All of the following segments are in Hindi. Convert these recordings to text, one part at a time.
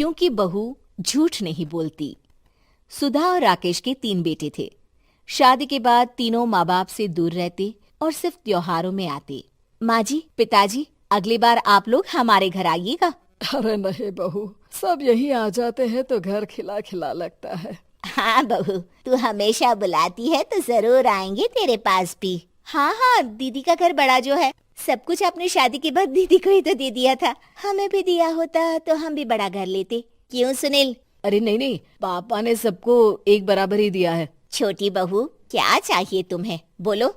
क्योंकि बहू झूठ नहीं बोलती। सुधा और राकेश के 3 बेटे थे। शादी के बाद तीनों माँ बाप से दूर रहते और सिर्फ त्योहारों में आते। माँ जी, पिताजी, अगली बार आप लोग हमारे घर आइएगा। अरे नहीं बहू, सब यही आ जाते हैं तो घर खिला खिला लगता है। हाँ बहू, तू हमेशा बुलाती है तो जरूर आएंगे तेरे पास भी। हाँ हाँ, दीदी का घर बड़ा जो है, सब कुछ आपने शादी के बाद दीदी को ही तो दे दिया था। हमें भी दिया होता तो हम भी बड़ा घर लेते। क्यों सुनील? अरे नहीं नहीं, पापा ने सबको एक बराबर ही दिया है। छोटी बहू, क्या चाहिए तुम्हें, बोलो।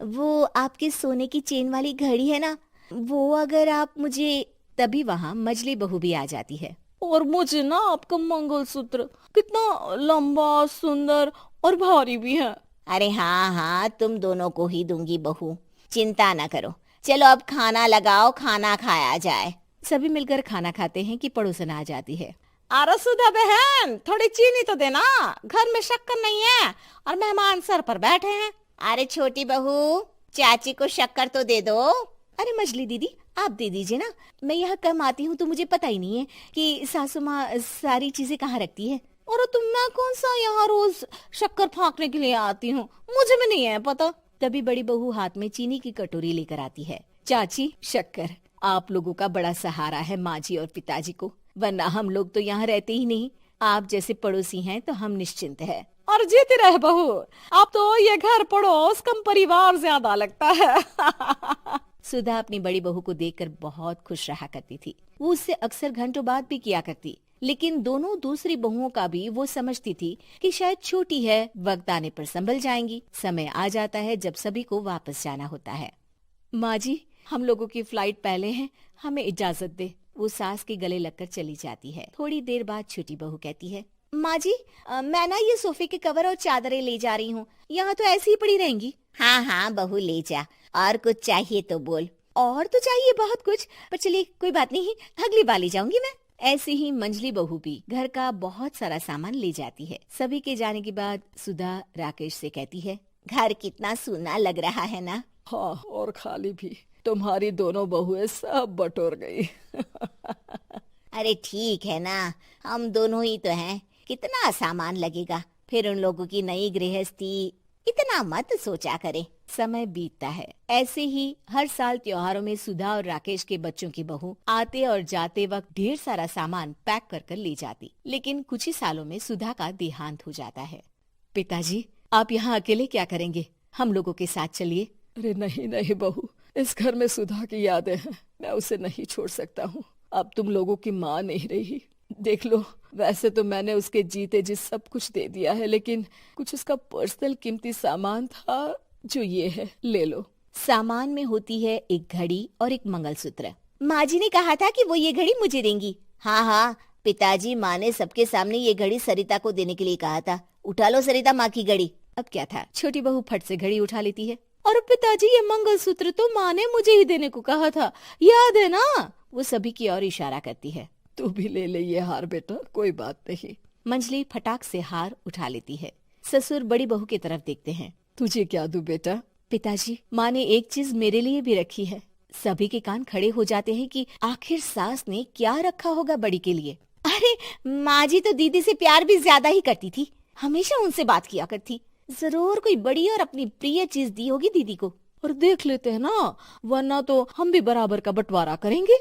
वो आपके सोने की चेन वाली घड़ी है ना, वो अगर आप मुझे, तभी वहाँ मजली बहू भी आ जाती है। और मुझे ना आपका मंगलसूत्र कितना लंबा, सुंदर और भारी भी है। अरे हाँ हाँ, तुम दोनों को ही दूंगी बहू, चिंता ना करो। चलो अब खाना लगाओ, खाना खाया जाए। सभी मिलकर खाना खाते हैं कि पड़ोसन आ जाती है। अरे सुधा बहन, थोड़ी चीनी तो देना, घर में शक्कर नहीं है और मेहमान सर पर बैठे हैं। अरे छोटी बहू, चाची को शक्कर तो दे दो। अरे मजली दीदी, आप दे दीजिए ना, मैं यहाँ कम आती हूँ तो मुझे पता ही नहीं है कि सासू माँ सारी चीजें कहाँ रखती है। और तुम, मैं कौन सा यहाँ रोज शक्कर फाँकने के लिए आती हूँ, मुझे भी नहीं है पता। तभी बड़ी बहू हाथ में चीनी की कटोरी लेकर आती है। चाची, शक्कर आप लोगों का बड़ा सहारा है माँ जी और पिताजी को, वरना हम लोग तो यहाँ रहते ही नहीं। आप जैसे पड़ोसी हैं तो हम निश्चिंत है। और जीती रहे बहू, अब तो ये घर पड़ोस कम परिवार ज्यादा लगता है। सुधा अपनी बड़ी बहू को देखकर बहुत खुश रहा करती थी। वो उससे अक्सर घंटों बात भी किया करती, लेकिन दोनों दूसरी बहुओं का भी वो समझती थी कि शायद छोटी है, वक्त आने पर संभल जाएंगी। समय आ जाता है जब सभी को वापस जाना होता है। माँ जी, हम लोगों की फ्लाइट पहले है, हमें इजाजत दे। वो सास के गले लगकर चली जाती है। थोड़ी देर बाद छोटी बहू कहती है, माँ जी, मैं ना ये सोफे के कवर और चादरें ले जा रही हूँ, यहाँ तो ऐसी ही पड़ी रहेंगी। हाँ हाँ बहू, ले जा, और कुछ चाहिए तो बोल। और तो चाहिए बहुत कुछ, पर चलिए कोई बात नहीं, अगली बार ले जाऊंगी मैं। ऐसे ही मंजली बहू भी घर का बहुत सारा सामान ले जाती है। सभी के जाने के बाद सुधा राकेश से कहती है, घर कितना सूना लग रहा है ना। हाँ, और खाली भी। तुम्हारी दोनों बहुएं सब बटोर गई। अरे ठीक है ना, हम दोनों ही तो हैं, कितना सामान लगेगा, फिर उन लोगों की नई गृहस्थी, इतना मत सोचा करे। समय बीतता है। ऐसे ही हर साल त्योहारों में सुधा और राकेश के बच्चों की बहू आते और जाते वक्त ढेर सारा सामान पैक कर कर ले जाती। लेकिन कुछ ही सालों में सुधा का देहांत हो जाता है। पिताजी, आप यहाँ अकेले क्या करेंगे? हम लोगों के साथ चलिए। अरे नहीं नहीं बहू, इस घर में सुधा की यादें हैं, मैं उसे नहीं छोड़ सकता हूँ। अब तुम लोगों की माँ नहीं रही। देख लो, वैसे तो मैंने उसके जीते जी सब कुछ दे दिया है, लेकिन कुछ उसका पर्सनल कीमती सामान था जो ये है, ले लो। सामान में होती है एक घड़ी और एक मंगलसूत्र। माँ जी ने कहा था कि वो ये घड़ी मुझे देंगी। हाँ हाँ, पिताजी, माँ ने सबके सामने ये घड़ी सरिता को देने के लिए कहा था। उठा लो सरिता माँ की घड़ी। अब क्या था, छोटी बहू फट से घड़ी उठा लेती है। और पिताजी, ये मंगलसूत्र तो माँ ने मुझे ही देने को कहा था, याद है ना? वो सभी की ओर इशारा करती है। तू भी ले ले ये हार बेटा, कोई बात नहीं। मंजली फटाक से हार उठा लेती है। ससुर बड़ी बहू की तरफ देखते हैं। तुझे क्या दूं बेटा? पिताजी, माँ ने एक चीज मेरे लिए भी रखी है। सभी के कान खड़े हो जाते हैं कि आखिर सास ने क्या रखा होगा बड़ी के लिए। अरे माँ जी तो दीदी से प्यार भी ज्यादा ही करती थी, हमेशा उनसे बात किया करती। जरूर कोई बड़ी और अपनी प्रिय चीज दी होगी दीदी को। और देख लेते हैं ना, वरना तो हम भी बराबर का बंटवारा करेंगे।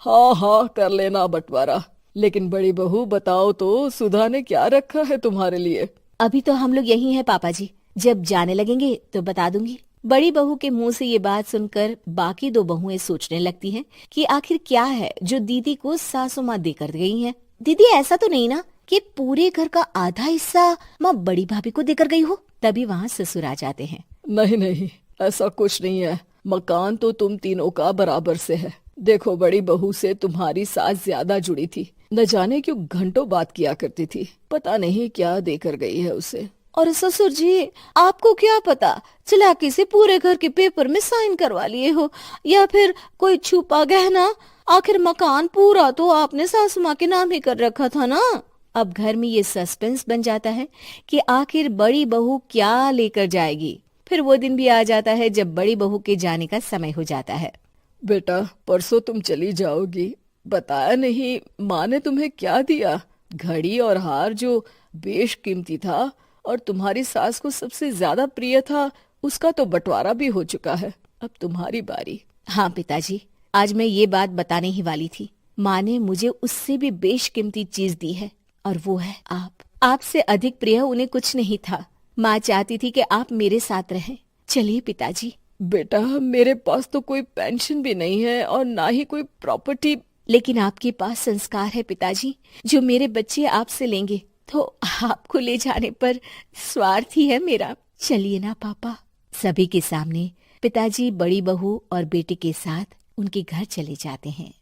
हाँ हाँ, कर लेना बंटवारा। लेकिन बड़ी बहू, बताओ तो, सुधा ने क्या रखा है तुम्हारे लिए? अभी तो हम लोग यही हैं पापा जी, जब जाने लगेंगे तो बता दूंगी। बड़ी बहू के मुंह से ये बात सुनकर बाकी दो बहुएं सोचने लगती हैं कि आखिर क्या है जो दीदी को सासू माँ देकर गई हैं। दीदी, ऐसा तो नहीं ना कि पूरे घर का आधा हिस्सा माँ बड़ी भाभी को देकर गई हो? तभी वहाँ ससुर आ जाते हैं। नहीं नहीं, ऐसा कुछ नहीं है। मकान तो तुम तीनों का बराबर से है। देखो, बड़ी बहू से तुम्हारी सास ज्यादा जुड़ी थी, न जाने क्यों घंटों बात किया करती थी। पता नहीं क्या देकर गई है उसे। और ससुर जी, आपको क्या पता, चालाकी से पूरे घर के पेपर में साइन करवा लिए हो, या फिर कोई छुपा गहना। आखिर मकान पूरा तो आपने सासू माँ के नाम ही कर रखा था ना। अब घर में ये सस्पेंस बन जाता है कि आखिर बड़ी बहू क्या लेकर जाएगी। फिर वो दिन भी आ जाता है जब बड़ी बहू के जाने का समय हो जाता है। बेटा, परसों तुम चली जाओगी, बताया नहीं, माँ ने तुम्हें क्या दिया? घड़ी और हार जो बेशकीमती था और तुम्हारी सास को सबसे ज्यादा प्रिय था, उसका तो बंटवारा भी हो चुका है। अब तुम्हारी बारी। हाँ पिताजी, आज मैं ये बात बताने ही वाली थी। माँ ने मुझे उससे भी बेशकीमती चीज दी है और वो है आप। आपसे अधिक प्रिय उन्हें कुछ नहीं था। माँ चाहती थी कि आप मेरे साथ रहें। चलिए पिताजी। बेटा, मेरे पास तो कोई पेंशन भी नहीं है और ना ही कोई प्रॉपर्टी। लेकिन आपके पास संस्कार है पिताजी, जो मेरे बच्चे आपसे लेंगे, तो आपको ले जाने पर स्वार्थ ही है मेरा। चलिए ना पापा। सभी के सामने पिताजी बड़ी बहू और बेटे के साथ उनके घर चले जाते हैं।